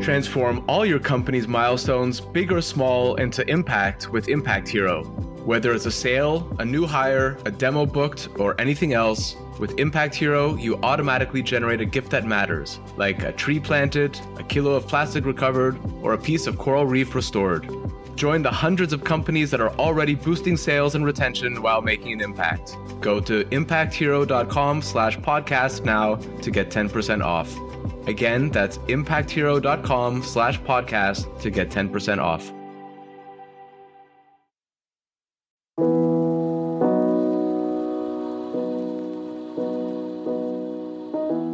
Transform all your company's milestones, big or small, into impact with Impact Hero. Whether it's a sale, a new hire, a demo booked, or anything else, with Impact Hero, you automatically generate a gift that matters, like a tree planted, a kilo of plastic recovered, or a piece of coral reef restored. Join the hundreds of companies that are already boosting sales and retention while making an impact. Go to impacthero.com/podcast now to get 10% off. Again, that's impacthero.com/podcast to get 10% off.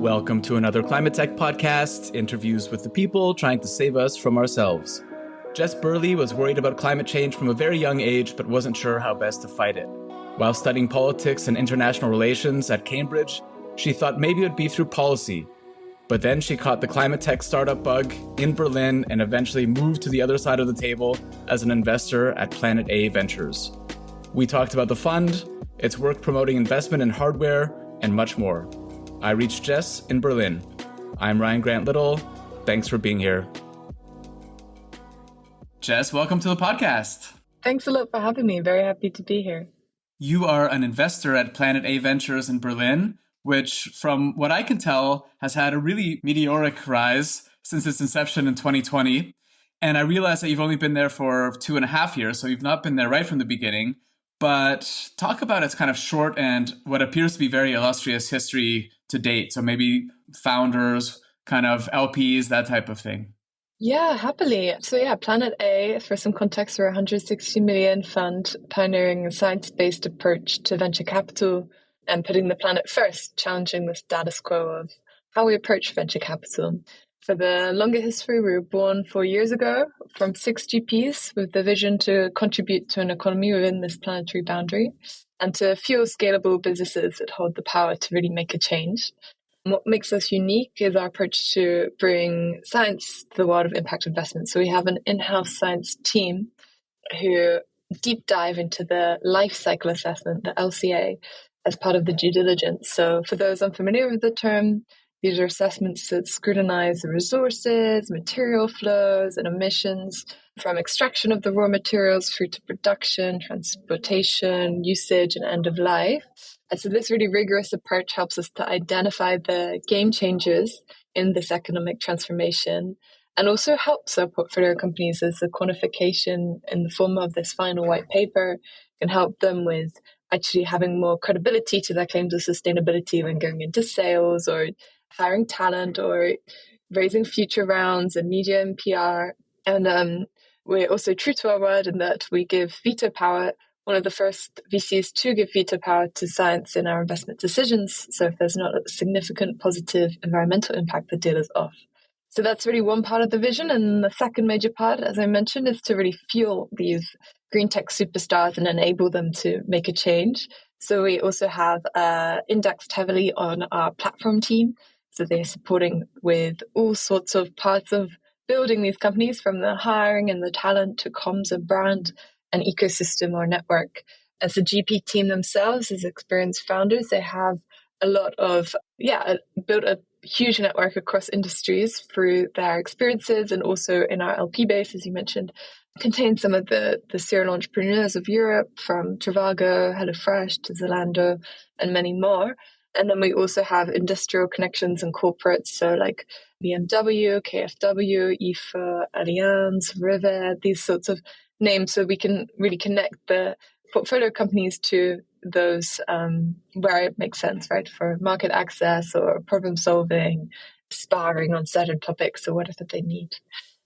Welcome to another Climate Tech podcast, interviews with the people trying to save us from ourselves. Jess Burley was worried about climate change from a very young age, but wasn't sure how best to fight it. While studying politics and international relations at Cambridge, she thought maybe it would be through policy. But then she caught the climate tech startup bug in Berlin and eventually moved to the other side of the table as an investor at Planet A Ventures. We talked about the fund, its work promoting investment in hardware, and much more. I reached Jess in Berlin. I'm Ryan Grant Little. Thanks for being here. Jess, welcome to the podcast. Thanks a lot for having me. Very happy to be here. You are an investor at Planet A Ventures in Berlin, which, from what I can tell, has had a really meteoric rise since its inception in 2020. And I realize that you've only been there for 2.5 years, so you've not been there right from the beginning. But talk about its kind of short and what appears to be very illustrious history to date. So maybe founders, kind of LPs, that type of thing. Yeah, happily. So Planet A, for some context, we're a 160 million fund pioneering a science-based approach to venture capital and putting the planet first, challenging the status quo of how we approach venture capital. For the longer history, we were born 4 years ago from 6 GPs with the vision to contribute to an economy within this planetary boundary and to fuel scalable businesses that hold the power to really make a change. And what makes us unique is our approach to bring science to the world of impact investment. So we have an in-house science team who deep dive into the life cycle assessment, the LCA, as part of the due diligence. So for those unfamiliar with the term, these are assessments that scrutinize the resources, material flows, and emissions from extraction of the raw materials through to production, transportation, usage, and end of life. And so this really rigorous approach helps us to identify the game changers in this economic transformation and also helps our portfolio companies as the quantification in the form of this final white paper can help them with actually having more credibility to their claims of sustainability when going into sales or hiring talent or raising future rounds and media and PR. And we're also true to our word in that we give veto power, one of the first VCs to give veto power to science in our investment decisions. So if there's not a significant positive environmental impact, the deal is off. So that's really one part of the vision. And the second major part, as I mentioned, is to really fuel these green tech superstars and enable them to make a change. So we also have indexed heavily on our platform team. So they're supporting with all sorts of parts of building these companies, from the hiring and the talent to comms and brand and ecosystem or network. As the GP team themselves, as experienced founders, they have a lot of, built a huge network across industries through their experiences, and also in our LP base, as you mentioned, contains some of the serial entrepreneurs of Europe, from Trivago, HelloFresh to Zalando, and many more. And then we also have industrial connections and corporates, so like BMW, KfW, IFA, Allianz, Rivet, these sorts of names, so we can really connect the portfolio companies to those where it makes sense, right, for market access or problem solving, sparring on certain topics or whatever they need.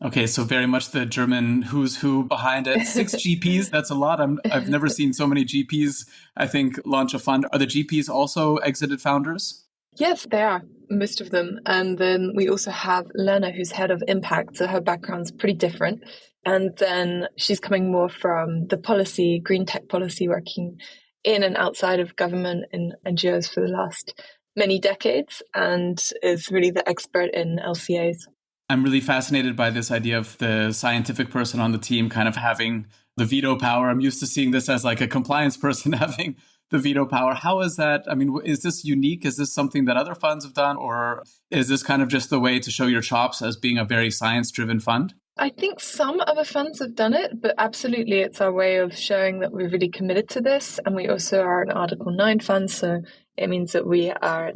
Okay, so very much the German who's who behind it. 6 GPs, that's a lot. I've never seen so many GPs, I think, launch a fund. Are the GPs also exited founders? Yes, they are, most of them. And then we also have Lena, who's head of impact. So her background's pretty different. And then she's coming more from the policy, green tech policy, working in and outside of government and NGOs for the last many decades, and is really the expert in LCAs. I'm really fascinated by this idea of the scientific person on the team kind of having the veto power. I'm used to seeing this as like a compliance person having the veto power. How is that? I mean, is this unique? Is this something that other funds have done? Or is this kind of just the way to show your chops as being a very science-driven fund? I think some other funds have done it, but absolutely it's our way of showing that we're really committed to this. And we also are an Article 9 fund, so it means that we are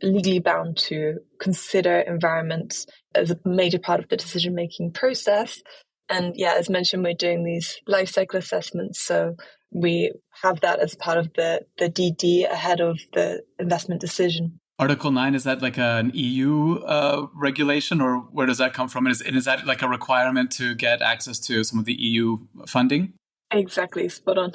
legally bound to consider environment as a major part of the decision-making process. And yeah, as mentioned, we're doing these life cycle assessments. So we have that as part of the DD ahead of the investment decision. Article 9, is that like an EU regulation, or where does that come from? Is that like a requirement to get access to some of the EU funding? Exactly, spot on.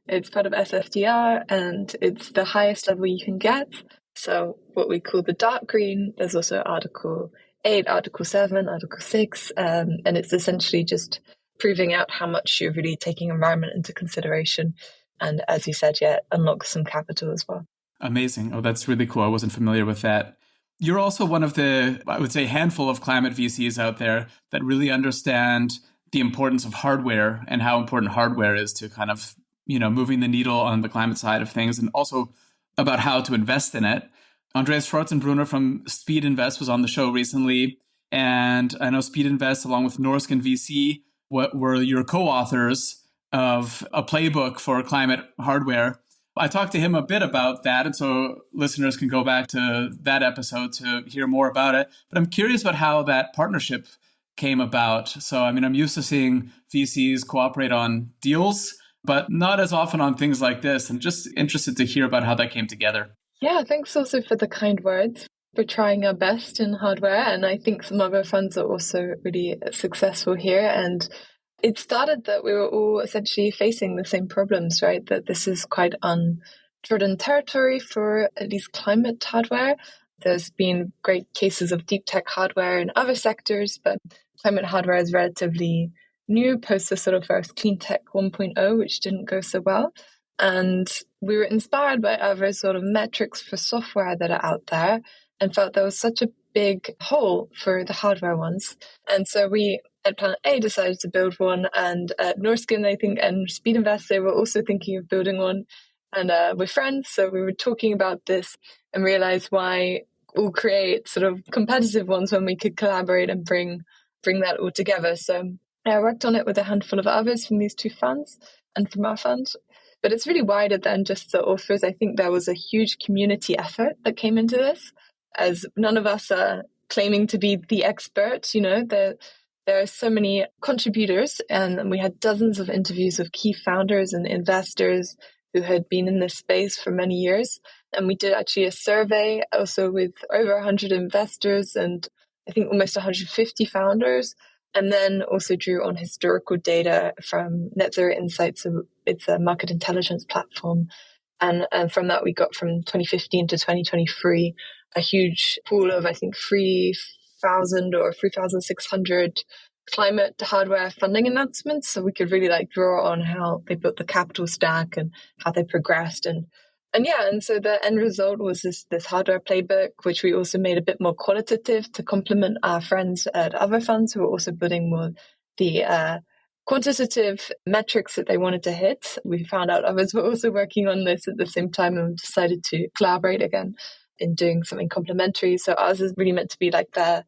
It's part of SFDR and it's the highest level you can get. So what we call the dark green, there's also Article 8, Article 7, Article 6, and it's essentially just proving out how much you're really taking environment into consideration. And as you said, unlock some capital as well. Amazing. Oh, that's really cool. I wasn't familiar with that. You're also one of the, I would say, handful of climate VCs out there that really understand the importance of hardware and how important hardware is to kind of, moving the needle on the climate side of things, and also about how to invest in it. Andreas Schwarzenbrunner from Speedinvest was on the show recently. And I know Speedinvest, along with Norrsken VC, were your co-authors of a playbook for climate hardware. I talked to him a bit about that, and so listeners can go back to that episode to hear more about it. But I'm curious about how that partnership came about. So, I mean, I'm used to seeing VCs cooperate on deals, but not as often on things like this. And just interested to hear about how that came together. Yeah, thanks also for the kind words. We're trying our best in hardware, and I think some other funds are also really successful here. And it started that we were all essentially facing the same problems, right? That this is quite untrodden territory for at least climate hardware. There's been great cases of deep tech hardware in other sectors, but climate hardware is relatively new post the sort of first clean tech 1.0, which didn't go so well. And we were inspired by other sort of metrics for software that are out there and felt there was such a big hole for the hardware ones. And so we at Planet A decided to build one, and at Norrsken, I think, and Speedinvest, they were also thinking of building one. And we're friends, so we were talking about this and realized why we'll create sort of competitive ones when we could collaborate and bring that all together. So I worked on it with a handful of others from these two funds and from our fund. But it's really wider than just the authors. I think there was a huge community effort that came into this, as none of us are claiming to be the experts. There are so many contributors, and we had dozens of interviews with key founders and investors who had been in this space for many years. And we did actually a survey also with over 100 investors and I think almost 150 founders, and then also drew on historical data from Net Zero Insights. So it's a market intelligence platform. And from that, we got from 2015 to 2023 a huge pool of, I think, 3,000 or 3,600 climate hardware funding announcements. So we could really draw on how they built the capital stack and how they progressed. And so the end result was this hardware playbook, which we also made a bit more qualitative to complement our friends at other funds who were also building more the quantitative metrics that they wanted to hit. We found out others were also working on this at the same time and decided to collaborate again in doing something complementary. So ours is really meant to be like the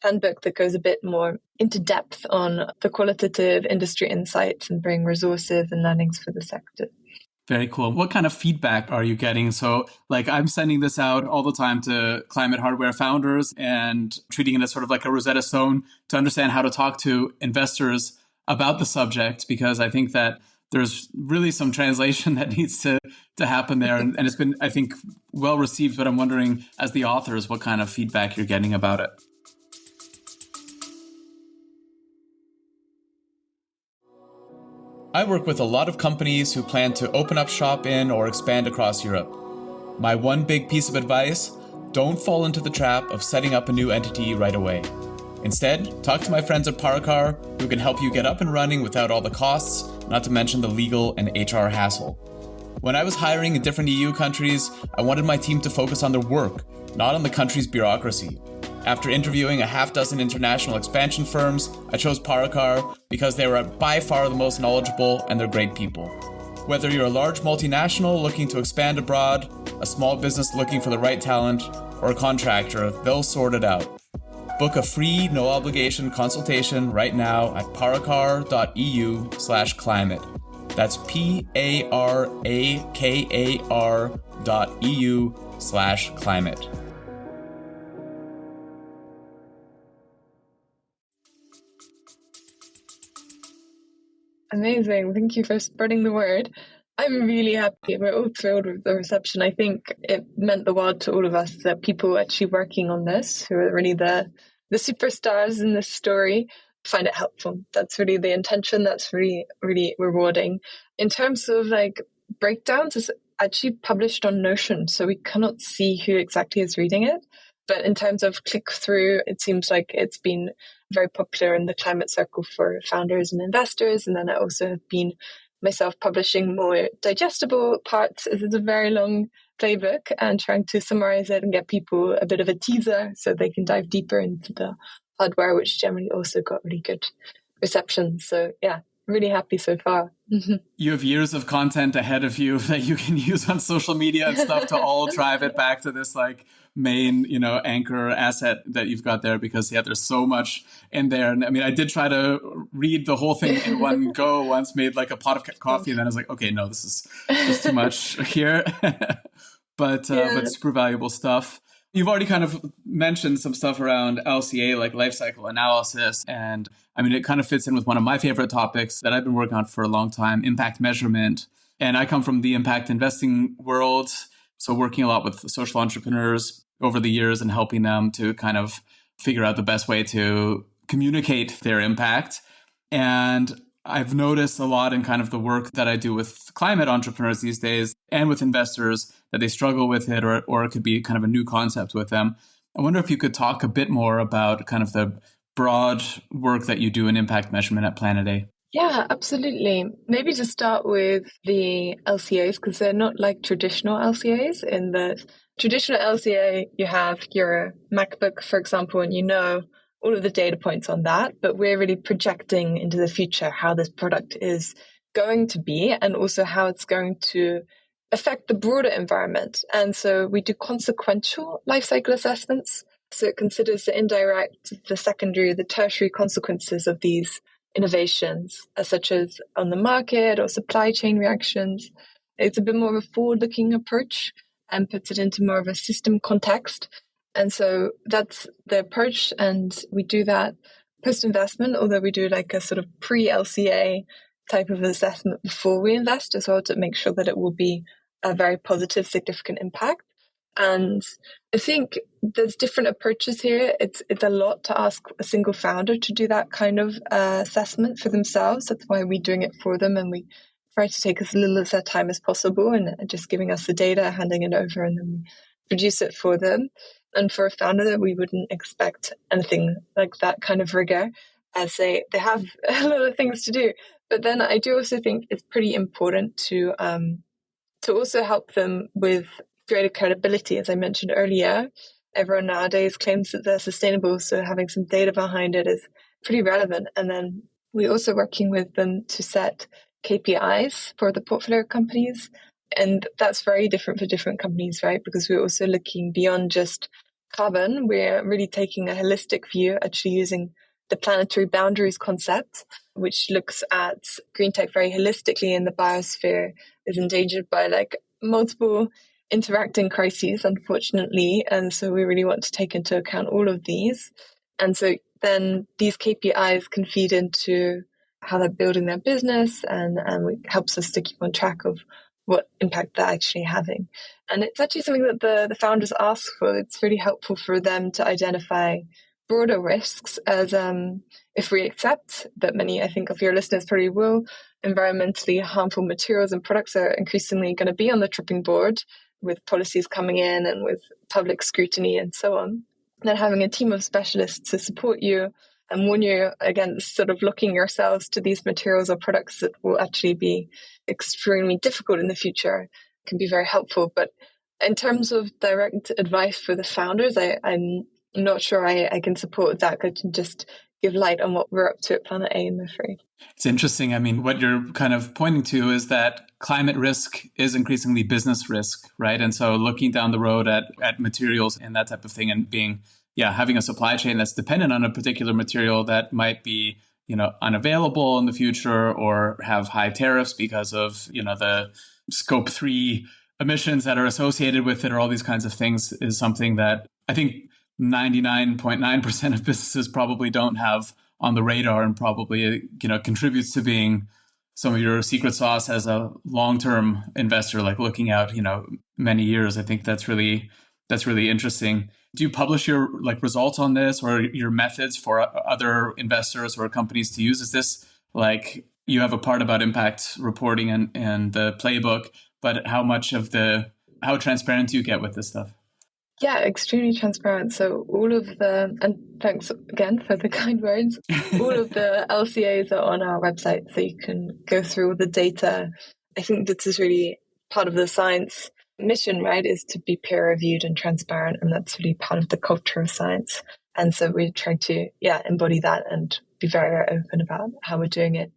handbook that goes a bit more into depth on the qualitative industry insights and bring resources and learnings for the sector. Very cool. What kind of feedback are you getting? So I'm sending this out all the time to climate hardware founders and treating it as sort of like a Rosetta Stone to understand how to talk to investors about the subject, because I think that there's really some translation that needs to happen there. And it's been, I think, well received, but I'm wondering, as the authors, what kind of feedback you're getting about it. I work with a lot of companies who plan to open up shop in or expand across Europe. My one big piece of advice: don't fall into the trap of setting up a new entity right away. Instead, talk to my friends at Paracar, who can help you get up and running without all the costs, not to mention the legal and HR hassle. When I was hiring in different EU countries, I wanted my team to focus on their work, not on the country's bureaucracy. After interviewing a half dozen international expansion firms, I chose Paracar because they were by far the most knowledgeable and they're great people. Whether you're a large multinational looking to expand abroad, a small business looking for the right talent, or a contractor, they'll sort it out. Book a free, no-obligation consultation right now at parakar.eu/climate. That's PARAKAR.eu/climate. Amazing. Thank you for spreading the word. I'm really happy. We're all thrilled with the reception. I think it meant the world to all of us that people actually working on this, who are really the superstars in this story, find it helpful. That's really the intention. That's really, really rewarding. In terms of like breakdowns, it's actually published on Notion, so we cannot see who exactly is reading it. But in terms of click through, it seems like it's been very popular in the climate circle for founders and investors. And then I also have been myself publishing more digestible parts. It's a very long playbook and trying to summarize it and get people a bit of a teaser so they can dive deeper into the hardware, which generally also got really good reception. So yeah, really happy so far. You have years of content ahead of you that you can use on social media and stuff to all drive it back to this like main, anchor asset that you've got there, because there's so much in there. And I mean, I did try to read the whole thing in one go once, made like a pot of coffee, and then I was like, okay, no, this is just too much here. but super valuable stuff. You've already kind of mentioned some stuff around LCA, like life cycle analysis. And I mean, it kind of fits in with one of my favorite topics that I've been working on for a long time, impact measurement. And I come from the impact investing world, so working a lot with social entrepreneurs over the years and helping them to kind of figure out the best way to communicate their impact. And I've noticed a lot in kind of the work that I do with climate entrepreneurs these days and with investors that they struggle with it, or it could be kind of a new concept with them. I wonder if you could talk a bit more about kind of the broad work that you do in impact measurement at Planet A. Yeah, absolutely. Maybe to start with the LCAs, because they're not like traditional LCAs. In the traditional LCA, you have your MacBook, for example, and all of the data points on that, but we're really projecting into the future how this product is going to be and also how it's going to affect the broader environment. And so we do consequential life cycle assessments. So it considers the indirect, the secondary, the tertiary consequences of these innovations, such as on the market or supply chain reactions. It's a bit more of a forward-looking approach and puts it into more of a system context. And so that's the approach. And we do that post-investment, although we do like a sort of pre-LCA type of assessment before we invest as well, to make sure that it will be a very positive, significant impact. And I think there's different approaches here. It's a lot to ask a single founder to do that kind of assessment for themselves. That's why we're doing it for them. And we try to take as little of their time as possible and just giving us the data, handing it over, and then we produce it for them. And for a founder, we wouldn't expect anything like that kind of rigor, as they have a lot of things to do. But then I do also think it's pretty important to also help them with greater credibility. As I mentioned earlier, everyone nowadays claims that they're sustainable, so having some data behind it is pretty relevant. And then we're also working with them to set KPIs for the portfolio companies. And that's very different for different companies, right? Because we're also looking beyond just carbon. We're really taking a holistic view, actually using the planetary boundaries concept, which looks at green tech very holistically, and the biosphere is endangered by like multiple interacting crises, unfortunately. And so we really want to take into account all of these. And so then these KPIs can feed into how they're building their business, and it helps us to keep on track of what impact they're actually having. And it's actually something that the founders ask for. It's really helpful for them to identify broader risks, as if we accept that many, I think, of your listeners probably will, environmentally harmful materials and products are increasingly going to be on the chopping board with policies coming in and with public scrutiny and so on. Then having a team of specialists to support you and warn you against sort of locking yourselves to these materials or products that will actually be extremely difficult in the future can be very helpful. But in terms of direct advice for the founders, I'm I'm not sure I can support that. I can just give light on what we're up to at Planet A, I'm afraid. It's interesting. I mean, what you're kind of pointing to is that climate risk is increasingly business risk, right? And so looking down the road at materials and that type of thing and having a supply chain that's dependent on a particular material that might be, unavailable in the future or have high tariffs because of, the scope 3 emissions that are associated with it or all these kinds of things is something that I think 99.9% of businesses probably don't have on the radar and probably, contributes to being some of your secret sauce as a long-term investor, like looking out, many years. I think that's really interesting. Do you publish your results on this or your methods for other investors or companies to use? Is this you have a part about impact reporting and the playbook, but how transparent do you get with this stuff? Yeah, extremely transparent. So and thanks again for the kind words, all of the LCAs are on our website, so you can go through all the data. I think this is really part of the science mission, right, is to be peer reviewed and transparent. And that's really part of the culture of science. And so we're trying to, embody that and be very, very open about how we're doing it.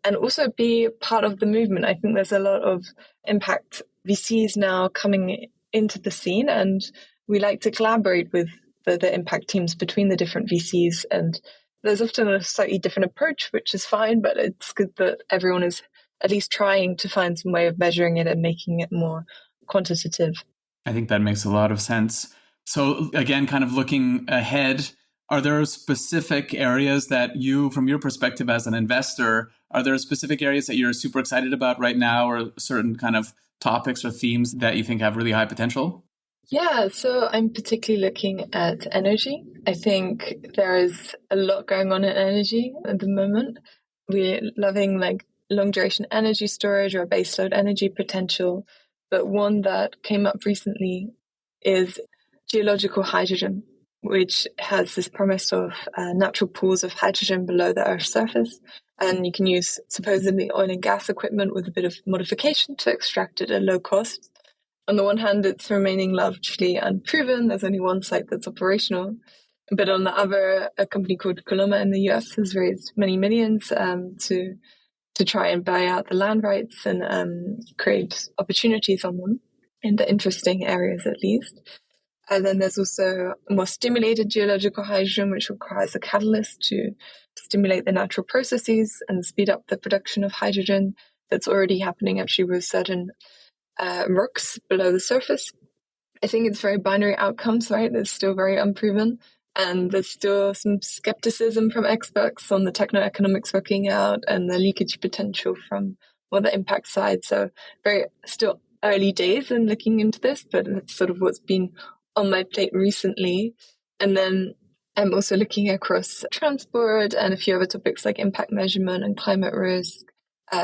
And also be part of the movement. I think there's a lot of impact VCs now coming into the scene, and we like to collaborate with the impact teams between the different VCs. And there's often a slightly different approach, which is fine, but it's good that everyone is at least trying to find some way of measuring it and making it more quantitative. I think that makes a lot of sense. So again, kind of looking ahead, are there specific areas that you, from your perspective as an investor, are there specific areas that you're super excited about right now or certain kind of topics or themes that you think have really high potential? Yeah, so I'm particularly looking at energy. I think there is a lot going on in energy at the moment. We're loving long duration energy storage or baseload energy potential. But one that came up recently is geological hydrogen, which has this promise of natural pools of hydrogen below the Earth's surface. And you can use supposedly oil and gas equipment with a bit of modification to extract it at low cost. On the one hand, it's remaining largely unproven. There's only one site that's operational. But on the other, a company called Coloma in the US has raised many millions to try and buy out the land rights and create opportunities on them in the interesting areas, at least. And then there's also more stimulated geological hydrogen, which requires a catalyst to stimulate the natural processes and speed up the production of hydrogen. That's already happening actually with certain rocks below the surface. I think it's very binary outcomes, right? It's still very unproven. And there's still some skepticism from experts on the techno-economics working out and the leakage potential from the impact side. So very still early days in looking into this, but that's sort of what's been on my plate recently. And then I'm also looking across transport and a few other topics like impact measurement and climate risk,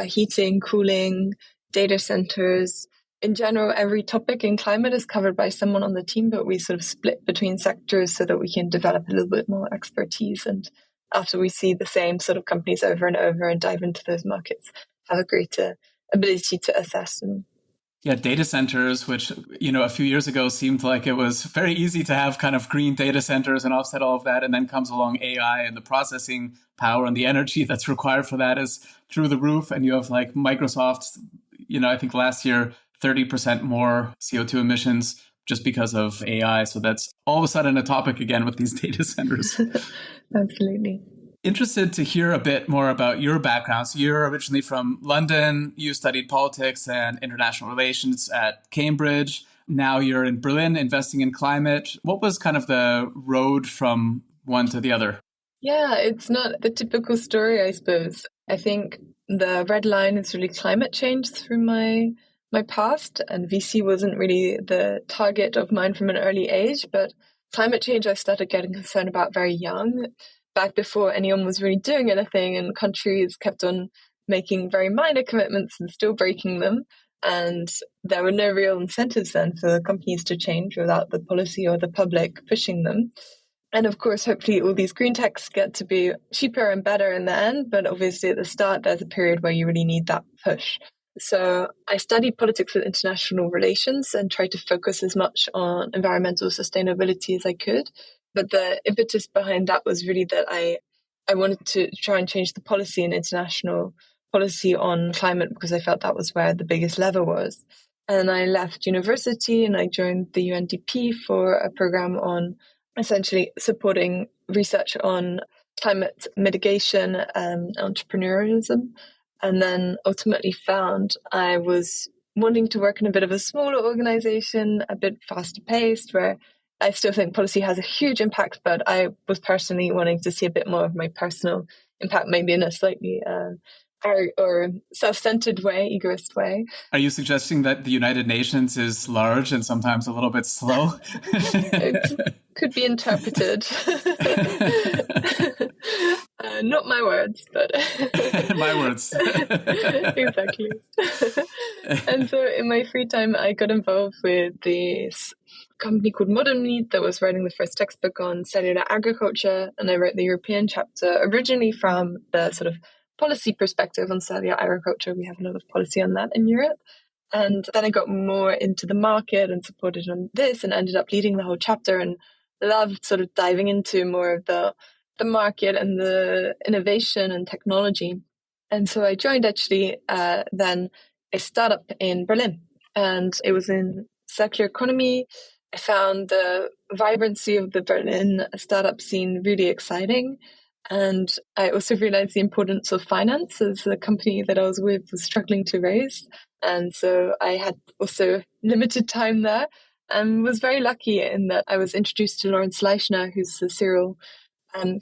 heating, cooling, data centers. In general, every topic in climate is covered by someone on the team, but we sort of split between sectors so that we can develop a little bit more expertise. And after we see the same sort of companies over and over and dive into those markets, have a greater ability to assess them. Yeah, data centers, which, a few years ago seemed like it was very easy to have kind of green data centers and offset all of that. And then comes along AI and the processing power and the energy that's required for that is through the roof. And you have Microsoft, I think last year, 30% more CO2 emissions just because of AI. So that's all of a sudden a topic again with these data centers. Absolutely. Interested to hear a bit more about your background. So you're originally from London. You studied politics and international relations at Cambridge. Now you're in Berlin investing in climate. What was kind of the road from one to the other? Yeah, it's not the typical story, I suppose. I think the red line is really climate change through my past, and VC wasn't really the target of mine from an early age, but climate change I started getting concerned about very young, back before anyone was really doing anything, and countries kept on making very minor commitments and still breaking them. And there were no real incentives then for companies to change without the policy or the public pushing them. And of course, hopefully all these green techs get to be cheaper and better in the end. But obviously at the start, there's a period where you really need that push. So I studied politics and international relations and tried to focus as much on environmental sustainability as I could. But the impetus behind that was really that I wanted to try and change the policy and international policy on climate because I felt that was where the biggest lever was. And I left university and I joined the UNDP for a program on essentially supporting research on climate mitigation and entrepreneurialism. And then ultimately found I was wanting to work in a bit of a smaller organization, a bit faster paced, where I still think policy has a huge impact, but I was personally wanting to see a bit more of my personal impact, maybe in a slightly or self-centered way, egoist way. Are you suggesting that the United Nations is large and sometimes a little bit slow? It could be interpreted. Not my words, but my words. Exactly. And so in my free time, I got involved with this company called Modern Meat that was writing the first textbook on cellular agriculture. And I wrote the European chapter originally from the sort of policy perspective on cellular agriculture. We have a lot of policy on that in Europe. And then I got more into the market and supported on this and ended up leading the whole chapter and loved sort of diving into more of the market and the innovation and technology. And so I joined actually then a startup in Berlin, and it was in circular economy. I found the vibrancy of the Berlin startup scene really exciting. And I also realized the importance of finance, as the company that I was with was struggling to raise. And so I had also limited time there and was very lucky in that I was introduced to Lawrence Leichner, who's a serial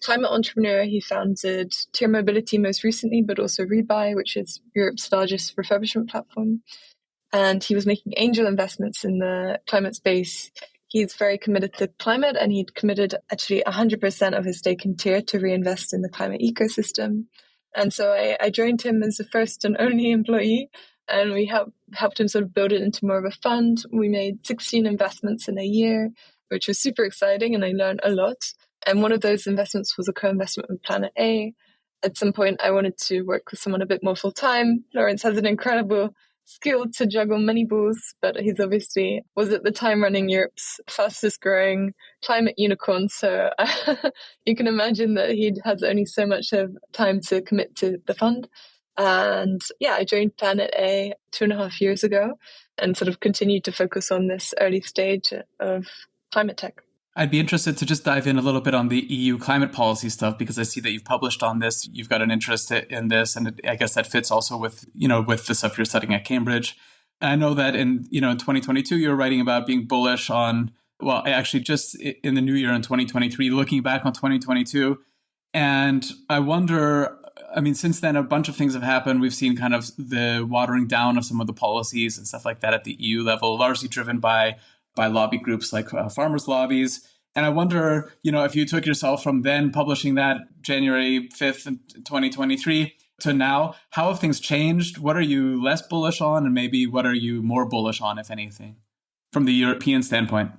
climate entrepreneur. He founded Tier Mobility most recently, but also Rebuy, which is Europe's largest refurbishment platform. And he was making angel investments in the climate space. He's very committed to climate, and he'd committed actually 100% of his stake in Tier to reinvest in the climate ecosystem. And so I joined him as the first and only employee, and we helped him sort of build it into more of a fund. We made 16 investments in a year, which was super exciting, and I learned a lot. And one of those investments was a co-investment with Planet A. At some point, I wanted to work with someone a bit more full-time. Lawrence has an incredible skill to juggle many balls, but he's obviously was at the time running Europe's fastest growing climate unicorn. So you can imagine that he has only so much of time to commit to the fund. And yeah, I joined Planet A 2.5 years ago and sort of continued to focus on this early stage of climate tech. I'd be interested to just dive in a little bit on the EU climate policy stuff, because I see that you've published on this. You've got an interest in this, and I guess that fits also with the stuff you're studying at Cambridge. I know that in 2022 you're writing about being bullish on, well, actually just in the new year in 2023, looking back on 2022, and I wonder. I mean, since then, a bunch of things have happened. We've seen kind of the watering down of some of the policies and stuff like that at the EU level, largely driven by lobby groups like farmers' lobbies. And I wonder, if you took yourself from then publishing that January 5th, 2023 to now, how have things changed? What are you less bullish on? And maybe what are you more bullish on, if anything, from the European standpoint?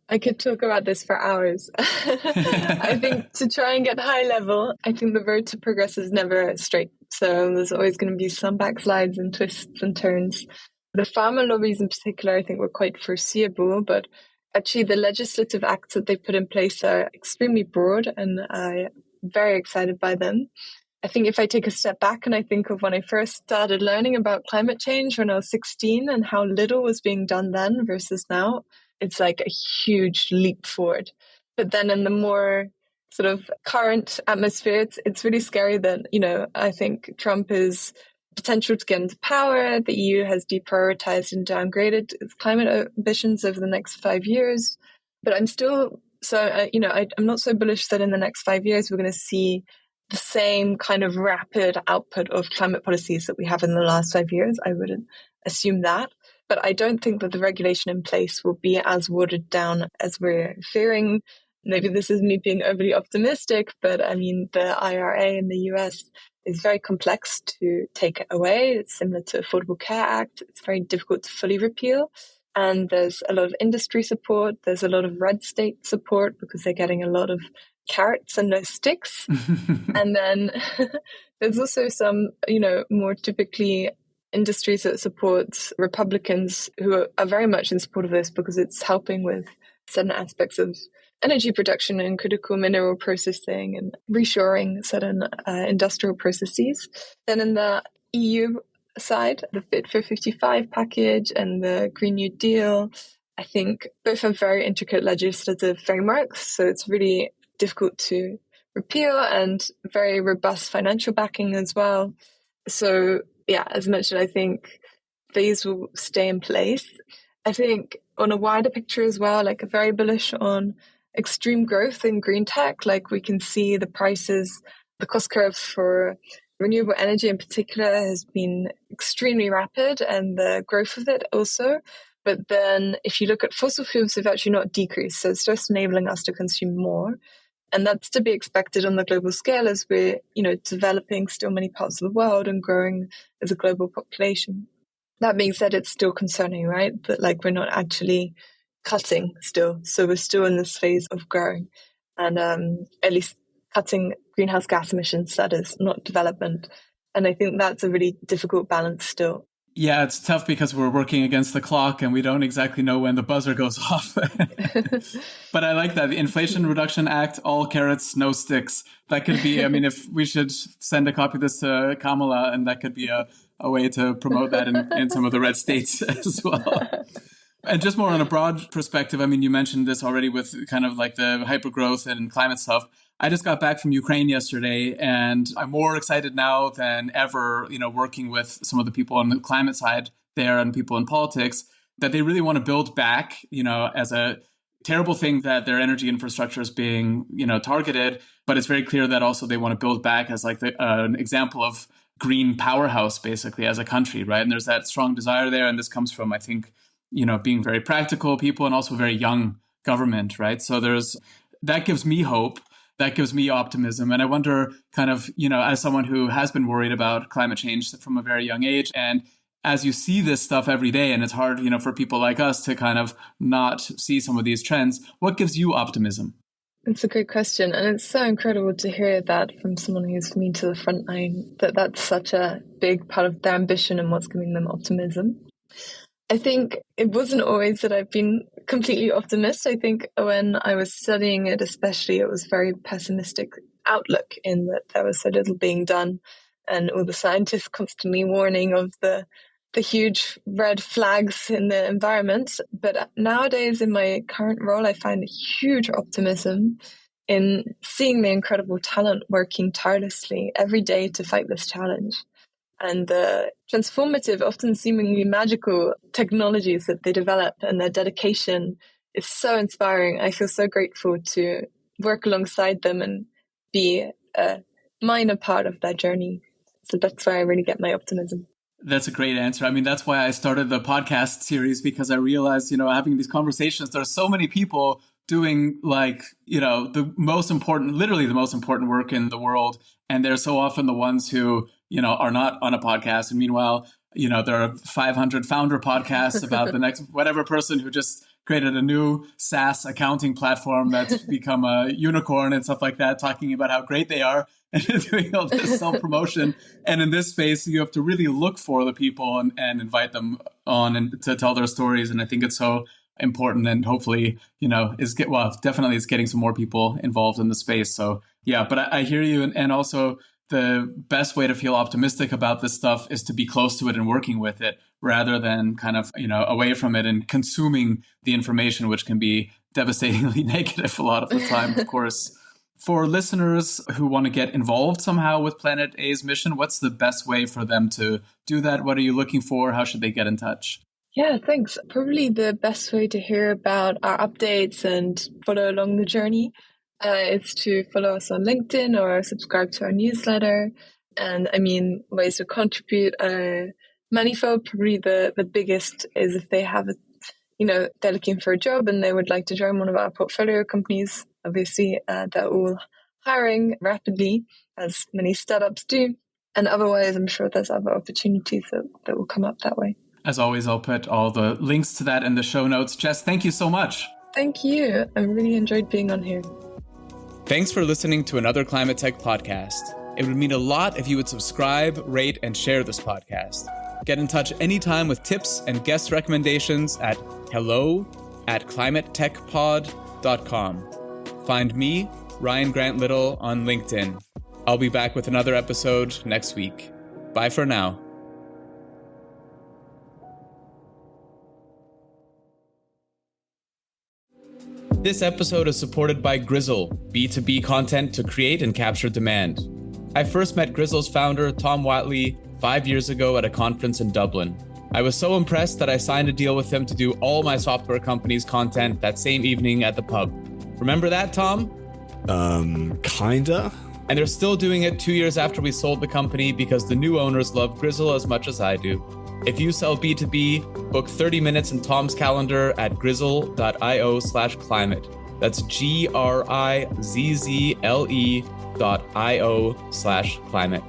I could talk about this for hours. I think to try and get high level, I think the road to progress is never straight. So there's always going to be some backslides and twists and turns. The farmer lobbies in particular, I think, were quite foreseeable, but actually the legislative acts that they put in place are extremely broad, and I'm very excited by them. I think if I take a step back and I think of when I first started learning about climate change when I was 16 and how little was being done then versus now, it's like a huge leap forward. But then in the more sort of current atmosphere, it's really scary that, I think Trump is potential to get into power. The EU has deprioritized and downgraded its climate ambitions over the next 5 years. But I'm still, I'm not so bullish that in the next 5 years we're going to see the same kind of rapid output of climate policies that we have in the last 5 years. I wouldn't assume that. But I don't think that the regulation in place will be as watered down as we're fearing. Maybe this is me being overly optimistic, but I mean, the IRA in the US is very complex to take away. It's similar to Affordable Care Act. It's very difficult to fully repeal. And there's a lot of industry support. There's a lot of red state support because they're getting a lot of carrots and no sticks. And then there's also some, more typically industries that support Republicans who are very much in support of this because it's helping with certain aspects of energy production and critical mineral processing and reshoring certain industrial processes. Then in the EU side, the Fit for 55 package and the Green New Deal, I think both have very intricate legislative frameworks. So it's really difficult to repeal and very robust financial backing as well. So yeah, as mentioned, I think these will stay in place. I think on a wider picture as well, like very bullish on extreme growth in green tech. Like we can see the prices, the cost curve for renewable energy in particular has been extremely rapid, and the growth of it also. But then if you look at fossil fuels, they've actually not decreased. So it's just enabling us to consume more. And that's to be expected on the global scale as we're, developing still many parts of the world and growing as a global population. That being said, it's still concerning, right? That like we're not actually cutting still. So we're still in this phase of growing and at least cutting greenhouse gas emissions, that is, not development. And I think that's a really difficult balance still. Yeah, it's tough because we're working against the clock and we don't exactly know when the buzzer goes off. But I like that. The Inflation Reduction Act, all carrots, no sticks. That could be, if we should send a copy of this to Kamala, and that could be a way to promote that in some of the red states as well. And just more on a broad perspective, you mentioned this already with kind of like the hypergrowth and climate stuff. I just got back from Ukraine yesterday, and I'm more excited now than ever, working with some of the people on the climate side there and people in politics, that they really want to build back, as a terrible thing that their energy infrastructure is being, targeted. But it's very clear that also they want to build back as like an example of green powerhouse, basically, as a country, right? And there's that strong desire there. And this comes from, I think, being very practical people and also very young government, right? So that gives me hope. That gives me optimism. And I wonder kind of, as someone who has been worried about climate change from a very young age, and as you see this stuff every day, and it's hard, for people like us to kind of not see some of these trends, what gives you optimism? It's a great question. And it's so incredible to hear that from someone who's been to the front line, that's such a big part of their ambition and what's giving them optimism. I think it wasn't always that I've been completely optimistic. I think when I was studying it, especially, it was very pessimistic outlook in that there was so little being done and all the scientists constantly warning of the huge red flags in the environment. But nowadays in my current role, I find huge optimism in seeing the incredible talent working tirelessly every day to fight this challenge. And the transformative, often seemingly magical technologies that they develop and their dedication is so inspiring. I feel so grateful to work alongside them and be a minor part of that journey. So that's where I really get my optimism. That's a great answer. That's why I started the podcast series, because I realized, having these conversations, there are so many people doing the most important work in the world. And they're so often the ones who, are not on a podcast. And meanwhile, there are 500 founder podcasts about the next whatever person who just created a new SaaS accounting platform that's become a unicorn and stuff like that, talking about how great they are and doing all this self-promotion. And in this space, you have to really look for the people and invite them on and to tell their stories. And I think it's so important, and hopefully, definitely it's getting some more people involved in the space. So yeah, but I hear you. And also the best way to feel optimistic about this stuff is to be close to it and working with it rather than kind of, away from it and consuming the information, which can be devastatingly negative a lot of the time, of course. For listeners who want to get involved somehow with Planet A's mission, what's the best way for them to do that? What are you looking for? How should they get in touch? Yeah, thanks. Probably the best way to hear about our updates and follow along the journey is to follow us on LinkedIn or subscribe to our newsletter. And ways to contribute manifold. Probably the biggest is if they have they're looking for a job and they would like to join one of our portfolio companies. Obviously, they're all hiring rapidly, as many startups do. And otherwise, I'm sure there's other opportunities that will come up that way. As always, I'll put all the links to that in the show notes. Jess, thank you so much. Thank you. I really enjoyed being on here. Thanks for listening to another Climate Tech podcast. It would mean a lot if you would subscribe, rate, and share this podcast. Get in touch anytime with tips and guest recommendations at hello at climatetechpod.com. Find me, Ryan Grant Little, on LinkedIn. I'll be back with another episode next week. Bye for now. This episode is supported by Grizzle, B2B content to create and capture demand. I first met Grizzle's founder, Tom Watley, 5 years ago at a conference in Dublin. I was so impressed that I signed a deal with him to do all my software company's content that same evening at the pub. Remember that, Tom? Kinda. And they're still doing it 2 years after we sold the company because the new owners love Grizzle as much as I do. If you sell B2B, book 30 minutes in Tom's calendar at grizzle.io/climate. That's GRIZZLE.io/climate.